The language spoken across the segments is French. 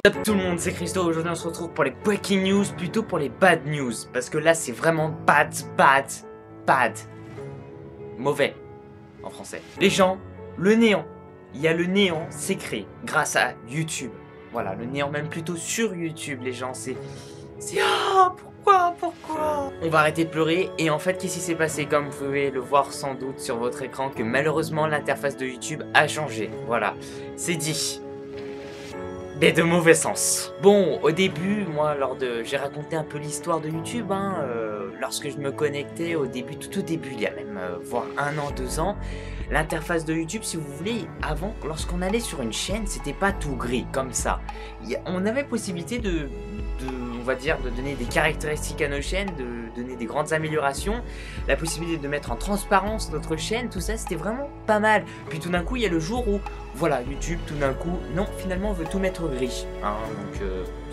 Salut tout le monde, c'est Christo. Aujourd'hui on se retrouve pour les breaking news, plutôt pour les bad news. Parce que là c'est vraiment bad. Mauvais, en français. Les gens, le néant. Il y a le néant, c'est créé grâce à YouTube. Voilà, le néant même plutôt sur YouTube, les gens, c'est... Ah, pourquoi On va arrêter de pleurer, et en fait, qu'est-ce qui s'est passé? Comme vous pouvez le voir sans doute sur votre écran, que malheureusement l'interface de YouTube a changé. Voilà, c'est dit. Mais de mauvais sens. Bon, au début, moi, j'ai raconté un peu l'histoire de YouTube, lorsque je me connectais au début, tout au début, il y a même, voire 1 an, 2 ans, l'interface de YouTube, si vous voulez, avant, lorsqu'on allait sur une chaîne, c'était pas tout gris, comme ça. On avait possibilité on va dire, de donner des caractéristiques à nos chaînes, de donner des grandes améliorations, la possibilité de mettre en transparence notre chaîne, tout ça, c'était vraiment pas mal. Puis tout d'un coup, il y a le jour où, voilà, YouTube, tout d'un coup, non, finalement, on veut tout mettre gris. Donc,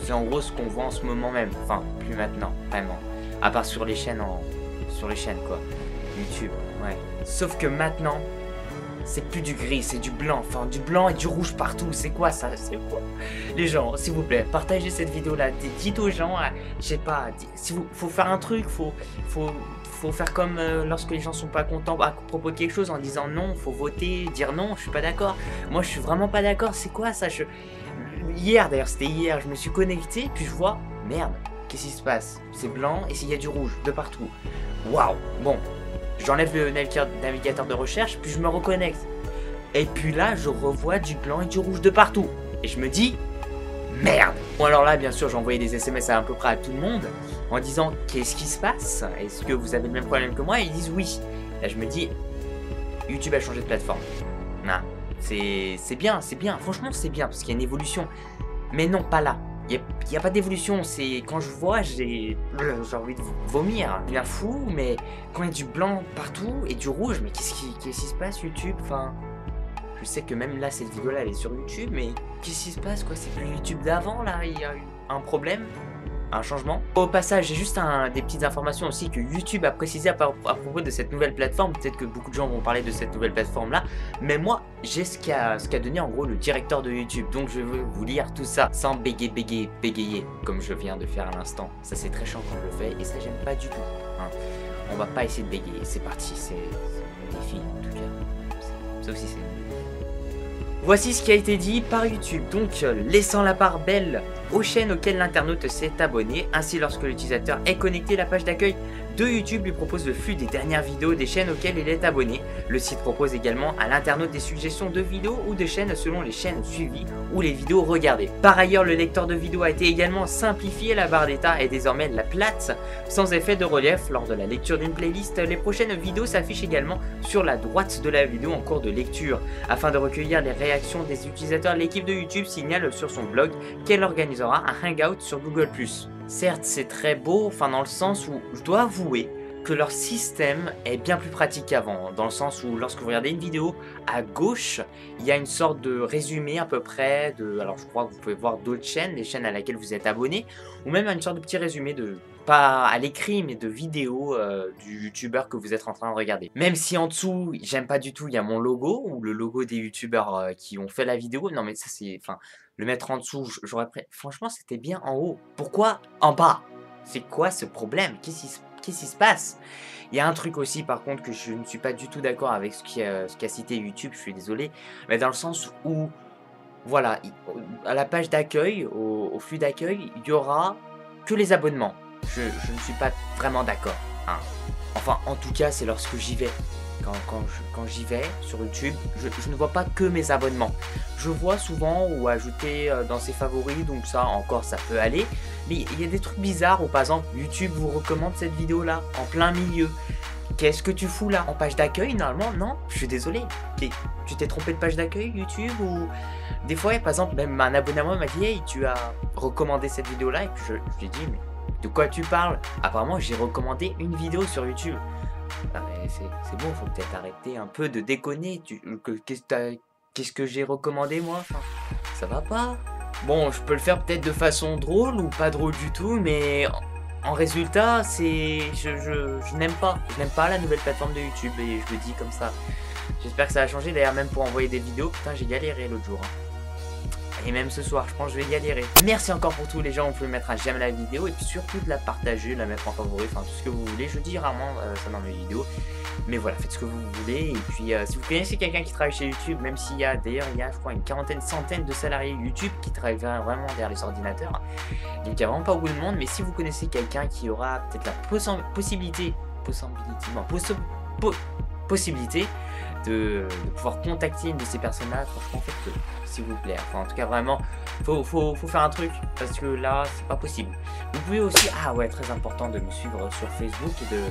c'est en gros ce qu'on voit en ce moment même. Enfin, plus maintenant, vraiment. À part sur les chaînes, quoi. YouTube, ouais. Sauf que maintenant, c'est plus du gris, c'est du blanc. Enfin, du blanc et du rouge partout. C'est quoi ça? C'est quoi? Les gens, s'il vous plaît, partagez cette vidéo-là. Dites aux gens, je sais pas, faut faire un truc, faut faire comme lorsque les gens sont pas contents à propos de quelque chose en disant non, faut voter, dire non, je suis pas d'accord. Moi, je suis vraiment pas d'accord. C'est quoi ça? Hier, d'ailleurs, c'était hier, je me suis connecté, puis je vois, merde, qu'est-ce qui se passe? C'est blanc et il y a du rouge de partout. Waouh! Bon. J'enlève le navigateur de recherche, puis je me reconnecte. Et puis là, je revois du blanc et du rouge de partout. Et je me dis, merde! Bon alors là, bien sûr, j'ai envoyé des SMS à peu près à tout le monde, en disant, qu'est-ce qui se passe? Est-ce que vous avez le même problème que moi? Et ils disent oui. Là, je me dis, YouTube a changé de plateforme. Non, c'est bien. Franchement, c'est bien, parce qu'il y a une évolution. Mais non, pas là. Il n'y a pas d'évolution, c'est quand je vois, j'ai envie de vomir, bien fou, mais quand il y a du blanc partout et du rouge, mais qu'est-ce qui se passe YouTube? Enfin, je sais que même là, cette vidéo-là, elle est sur YouTube, mais qu'est-ce qui se passe, quoi? C'est plus YouTube d'avant, là, il y a eu un problème? Un changement. Au passage, j'ai juste des petites informations aussi que YouTube a précisé à propos de cette nouvelle plateforme. Peut-être que beaucoup de gens vont parler de cette nouvelle plateforme là, mais moi j'ai ce qu'a donné en gros le directeur de YouTube. Donc je veux vous lire tout ça sans bégayer comme je viens de faire à l'instant. Ça c'est très chiant quand je le fais et ça j'aime pas du tout. On va pas essayer de bégayer, c'est parti, c'est un défi en tout cas. Ça aussi c'est... Voici ce qui a été dit par YouTube, donc laissant la part belle aux chaînes auxquelles l'internaute s'est abonné. Ainsi, lorsque l'utilisateur est connecté, la page d'accueil de YouTube lui propose le flux des dernières vidéos des chaînes auxquelles il est abonné. Le site propose également à l'internaute des suggestions de vidéos ou de chaînes selon les chaînes suivies ou les vidéos regardées. Par ailleurs, le lecteur de vidéos a été également simplifié, la barre d'état est désormais la plate, sans effet de relief. Lors de la lecture d'une playlist, les prochaines vidéos s'affichent également sur la droite de la vidéo en cours de lecture. Afin de recueillir les réactions des utilisateurs, l'équipe de YouTube signale sur son blog qu'elle organisera un hangout sur Google+. Certes, c'est très beau, dans le sens où je dois avouer que leur système est bien plus pratique qu'avant, dans le sens où lorsque vous regardez une vidéo, à gauche, il y a une sorte de résumé à peu près alors je crois que vous pouvez voir d'autres chaînes, les chaînes à laquelle vous êtes abonné, ou même une sorte de petit résumé pas à l'écrit, mais de vidéos du youtubeur que vous êtes en train de regarder. Même si en dessous, j'aime pas du tout, il y a mon logo, ou le logo des youtubeurs qui ont fait la vidéo. Non mais ça c'est... le mettre en dessous, j'aurais... Franchement, c'était bien en haut. Pourquoi en bas? C'est quoi ce problème? Qu'est-ce qui se passe? Il y a un truc aussi, par contre, que je ne suis pas du tout d'accord avec ce qu'a cité YouTube, je suis désolé, mais dans le sens où, voilà, à la page d'accueil, au flux d'accueil, il y aura que les abonnements. Je ne suis pas vraiment d'accord. Enfin, en tout cas, c'est lorsque j'y vais. Quand j'y vais sur YouTube, je ne vois pas que mes abonnements. Je vois souvent ou ajouter dans ses favoris, donc ça encore ça peut aller. Mais il y a des trucs bizarres où par exemple YouTube vous recommande cette vidéo là en plein milieu. Qu'est-ce que tu fous là? En page d'accueil normalement? Non, je suis désolé. Tu t'es trompé de page d'accueil YouTube? Ou des fois par exemple même un abonné à moi m'a dit hey, tu as recommandé cette vidéo là et puis je lui ai dit mais de quoi tu parles? Apparemment j'ai recommandé une vidéo sur YouTube. C'est bon, faut peut-être arrêter un peu de déconner. Qu'est-ce que j'ai recommandé moi? Ça va pas. Bon, je peux le faire peut-être de façon drôle ou pas drôle du tout, mais en résultat, je n'aime pas. Je n'aime pas la nouvelle plateforme de YouTube et je le dis comme ça. J'espère que ça va changer. D'ailleurs, même pour envoyer des vidéos, putain, j'ai galéré l'autre jour. Et même ce soir, je pense que je vais galérer. Merci encore pour tous les gens, vous pouvez mettre un j'aime la vidéo et puis surtout de la partager, de la mettre en favori, enfin tout ce que vous voulez. Je dis rarement ça dans mes vidéos. Mais voilà, faites ce que vous voulez. Et puis si vous connaissez quelqu'un qui travaille chez YouTube, même s'il y a d'ailleurs il y a je crois une quarantaine, centaine de salariés YouTube qui travaillent vraiment derrière les ordinateurs. Donc il n'y a vraiment pas beaucoup de monde. Mais si vous connaissez quelqu'un qui aura peut-être la possibilité de pouvoir contacter une de ces personnes-là, franchement faites-le, s'il vous plaît. Enfin en tout cas vraiment, faut faire un truc parce que là c'est pas possible. Vous pouvez aussi, ah ouais très important de me suivre sur Facebook et de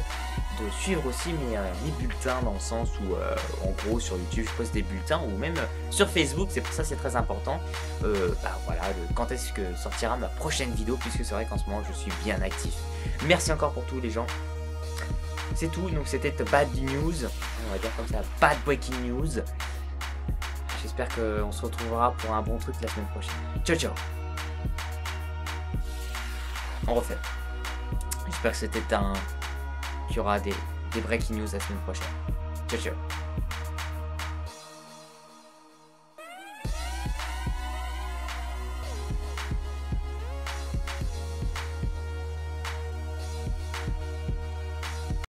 suivre aussi mes bulletins dans le sens où en gros sur YouTube je poste des bulletins ou même sur Facebook, c'est pour ça c'est très important. Voilà, quand est-ce que sortira ma prochaine vidéo puisque c'est vrai qu'en ce moment je suis bien actif. Merci encore pour tous les gens. C'est tout, donc c'était Bad News, on va dire comme ça, Bad Breaking News. J'espère qu'on se retrouvera pour un bon truc la semaine prochaine. Ciao ciao. On refait. J'espère que c'était qu'il y aura des breaking news la semaine prochaine. Ciao ciao.